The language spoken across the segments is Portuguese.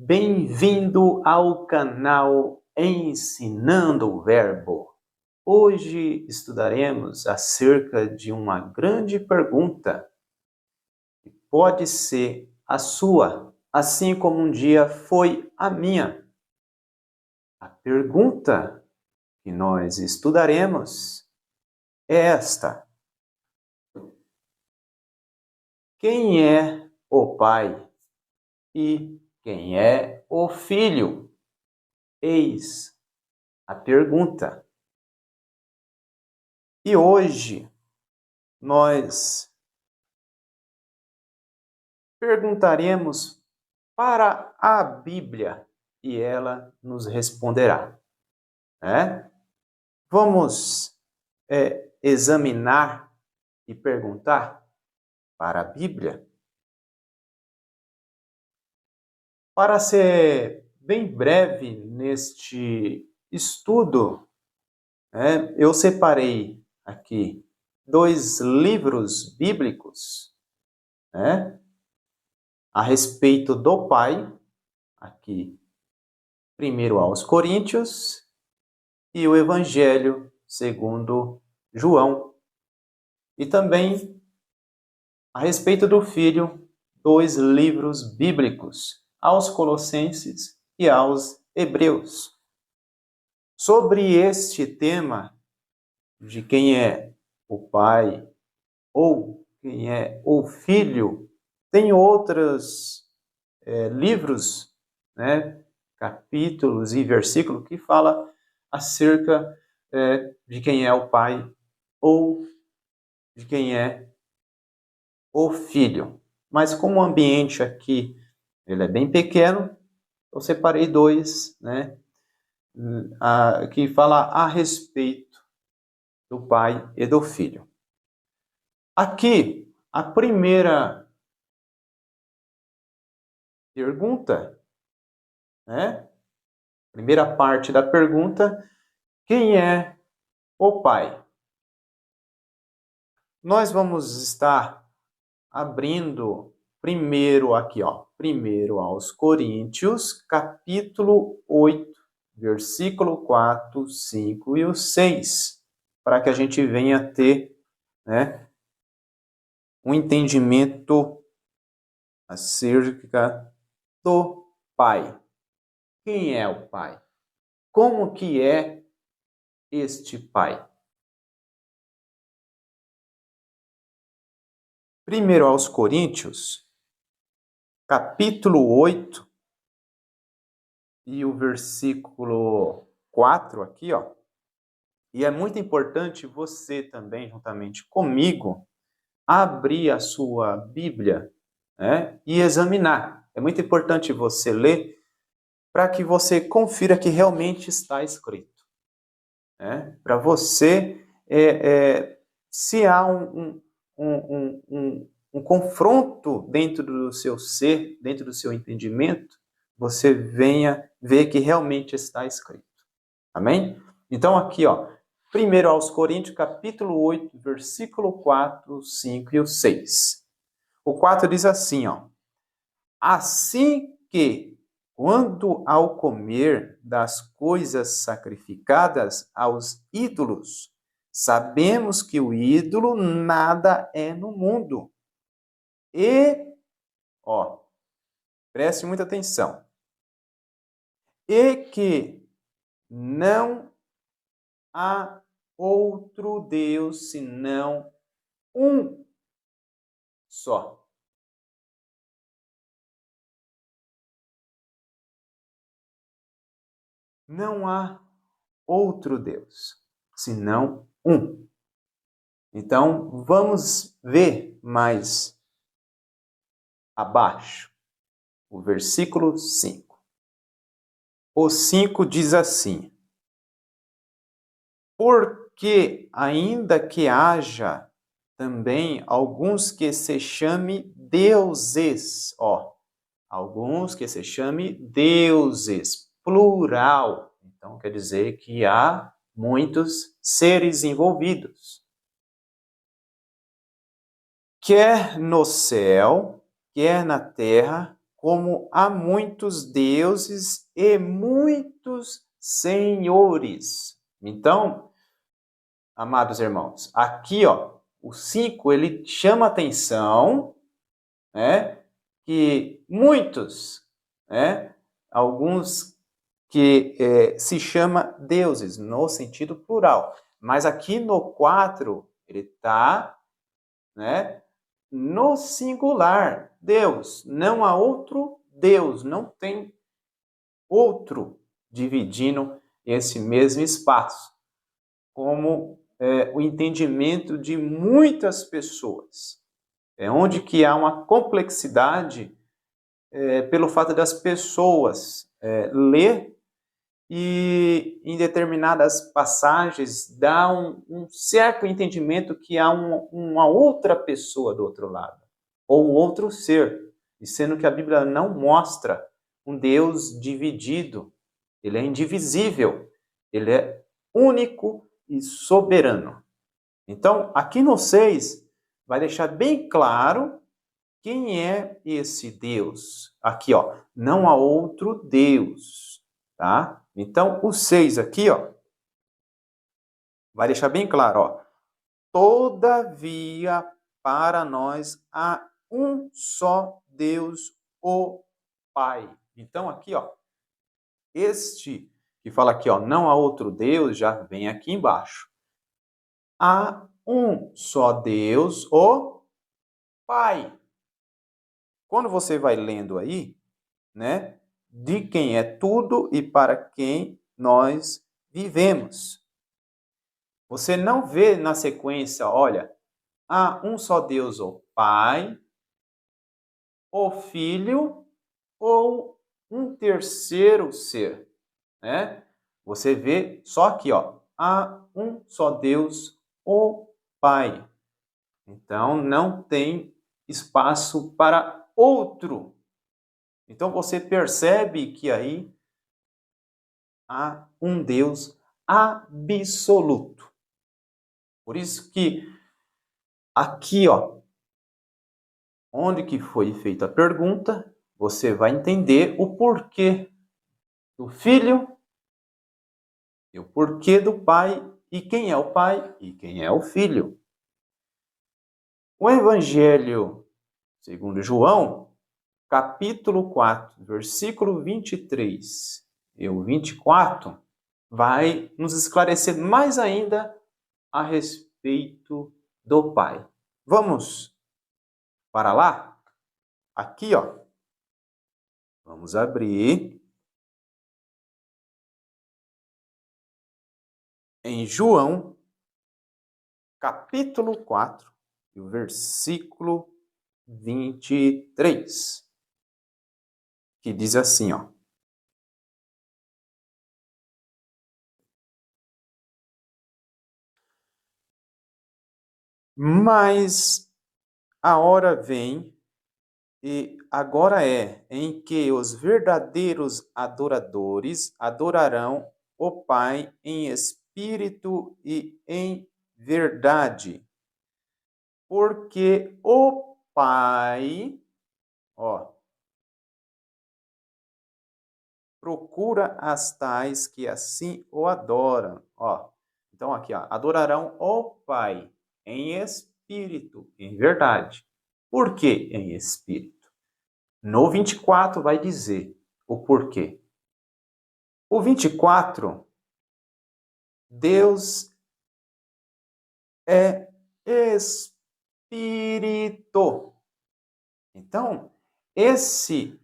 Bem-vindo ao canal Ensinando o Verbo. Hoje estudaremos acerca de uma grande pergunta que pode ser a sua, assim como um dia foi a minha. A pergunta que nós estudaremos é esta: quem é o Pai e quem é o Filho? Eis a pergunta. E hoje nós perguntaremos para a Bíblia e ela nos responderá, né? Vamos examinar e perguntar para a Bíblia. Para ser bem breve neste estudo, eu separei aqui 2 livros bíblicos, a respeito do Pai, aqui, 1 aos Coríntios, e o Evangelho segundo João. E também, a respeito do Filho, 2 livros bíblicos, aos Colossenses e aos Hebreus. Sobre este tema, de quem é o Pai ou quem é o Filho, tem outros livros, capítulos e versículos que fala acerca de quem é o Pai ou de quem é o Filho. Mas como o ambiente aqui ele é bem pequeno, eu separei 2, que fala a respeito do Pai e do Filho. Aqui, a primeira pergunta, primeira parte da pergunta, quem é o Pai? Nós vamos estar abrindo primeiro aqui, primeiro aos Coríntios, capítulo 8, versículo 4, 5 e o 6, para que a gente venha ter, um entendimento acerca do Pai. Quem é o Pai? Como que é este Pai? Primeiro aos Coríntios, capítulo 8, e o versículo 4 aqui, E é muito importante você também, juntamente comigo, abrir a sua Bíblia, e examinar. É muito importante você ler para que você confira que realmente está escrito. Para você, se há um confronto dentro do seu ser, dentro do seu entendimento, você venha ver que realmente está escrito. Amém? Então aqui, 1 aos Coríntios, capítulo 8, versículo 4, 5 e o 6. O 4 diz assim, assim que, quando ao comer das coisas sacrificadas aos ídolos, sabemos que o ídolo nada é no mundo. E, preste muita atenção. E que não há outro Deus senão um só. Não há outro Deus senão um. Então, vamos ver mais abaixo, o versículo 5. O 5 diz assim: porque ainda que haja também alguns que se chame deuses, alguns que se chame deuses, plural. Então quer dizer que há muitos seres envolvidos. Quer no céu, quer na terra, como há muitos deuses e muitos senhores. Então, amados irmãos, aqui, o 5, ele chama atenção, né, que muitos, né, alguns que se chama deuses, no sentido plural. Mas aqui no 4, ele está, né, no singular, Deus. Não há outro Deus, não tem outro dividindo esse mesmo espaço, como o entendimento de muitas pessoas. É onde que há uma complexidade pelo fato das pessoas ler e em determinadas passagens dá um certo entendimento que há uma outra pessoa do outro lado, ou um outro ser, e sendo que a Bíblia não mostra um Deus dividido. Ele é indivisível, ele é único e soberano. Então, aqui no 6, vai deixar bem claro quem é esse Deus. Aqui, não há outro Deus, tá? Então, o 6 aqui, vai deixar bem claro, todavia, para nós há um só Deus, o Pai. Então, aqui, este que fala aqui, não há outro Deus, já vem aqui embaixo. Há um só Deus, o Pai. Quando você vai lendo aí, né, de quem é tudo e para quem nós vivemos. Você não vê na sequência, olha, há um só Deus, o Pai, o Filho ou um terceiro ser, né? Você vê só aqui, há um só Deus, o Pai. Então não tem espaço para outro. Então você percebe que aí há um Deus absoluto. Por isso que aqui, onde que foi feita a pergunta, você vai entender o porquê do Filho e o porquê do Pai, e quem é o Pai e quem é o Filho. O Evangelho segundo João, capítulo 4, versículo 23 e o 24, vai nos esclarecer mais ainda a respeito do Pai. Vamos para lá? Aqui, vamos abrir em João, capítulo 4, e o versículo 23, que diz assim, mas a hora vem, e agora é, em que os verdadeiros adoradores adorarão o Pai em espírito e em verdade. Porque o Pai, procura as tais que assim o adoram. Então aqui, adorarão o Pai em espírito, em verdade. Por que em espírito? No 24 vai dizer o porquê. O 24, Deus é espírito. Então, esse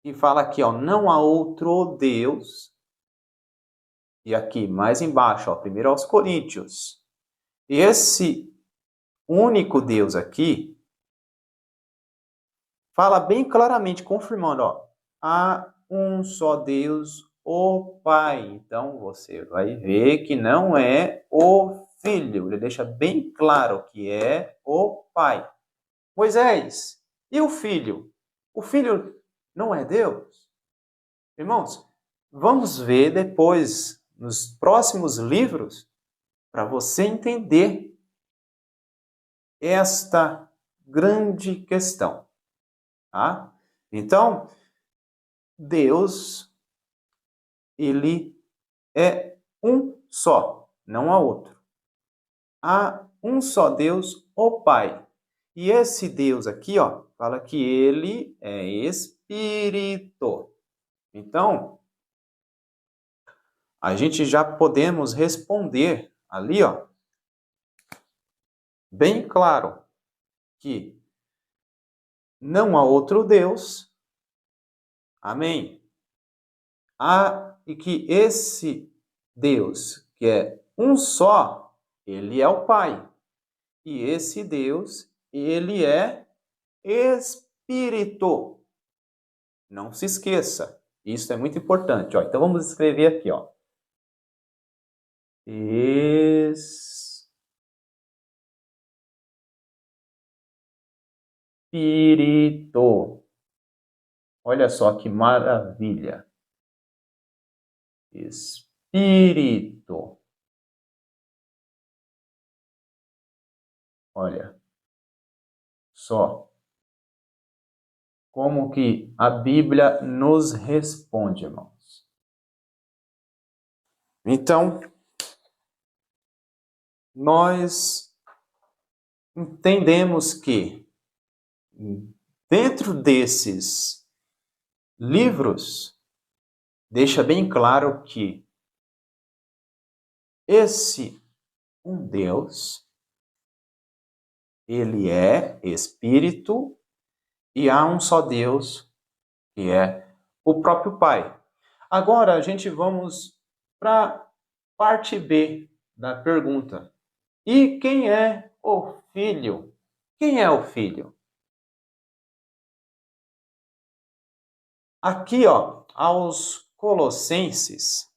que fala aqui, não há outro Deus. E aqui, mais embaixo, primeiro aos Coríntios. Esse único Deus aqui fala bem claramente, confirmando, há um só Deus, o Pai. Então, você vai ver que não é o Filho. Ele deixa bem claro que é o Pai. Moisés, e o Filho? O Filho não é Deus? Irmãos, vamos ver depois, nos próximos livros, para você entender esta grande questão. Tá? Então, Deus, ele é um só, não há outro. Há um só Deus, o Pai. E esse Deus aqui, ó, fala que ele é Espírito. Então, a gente já podemos responder ali, ó, bem claro, que não há outro Deus. Amém? E que esse Deus, que é um só, ele é o Pai. E esse Deus, ele é Espírito. Não se esqueça. Isso é muito importante. Ó. Então vamos escrever aqui, ó. Espírito. Olha só que maravilha. Espírito. Olha só como que a Bíblia nos responde, irmãos. Então, nós entendemos que dentro desses livros deixa bem claro que esse um Deus, ele é Espírito e há um só Deus, que é o próprio Pai. Agora a gente vamos para a parte B da pergunta. E quem é o Filho? Quem é o Filho? Aqui, ó, aos Colossenses,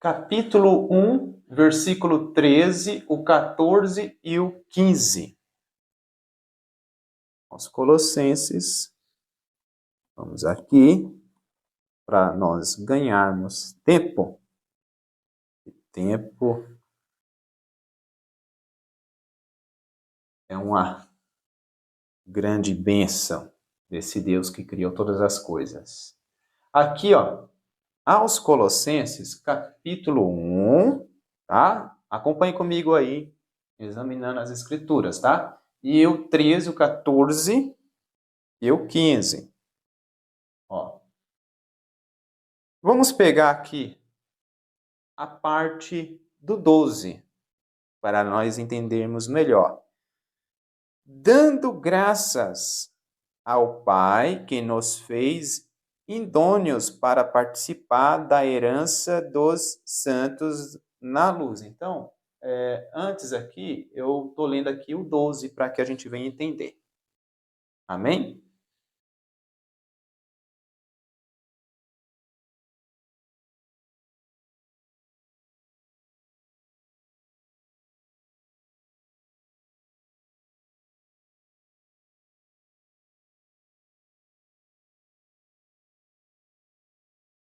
capítulo 1, versículo 13, o 14 e o 15. Aos Colossenses, vamos aqui, para nós ganharmos tempo. Tempo é uma grande bênção desse Deus que criou todas as coisas. Aqui, ó, aos Colossenses, capítulo 1, tá? Acompanhe comigo aí, examinando as escrituras, tá? E o 13, o 14 e o 15. Ó. Vamos pegar aqui a parte do 12, para nós entendermos melhor. Dando graças ao Pai que nos fez idôneos para participar da herança dos santos na luz. Então, antes aqui, eu estou lendo aqui o 12 para que a gente venha entender. Amém?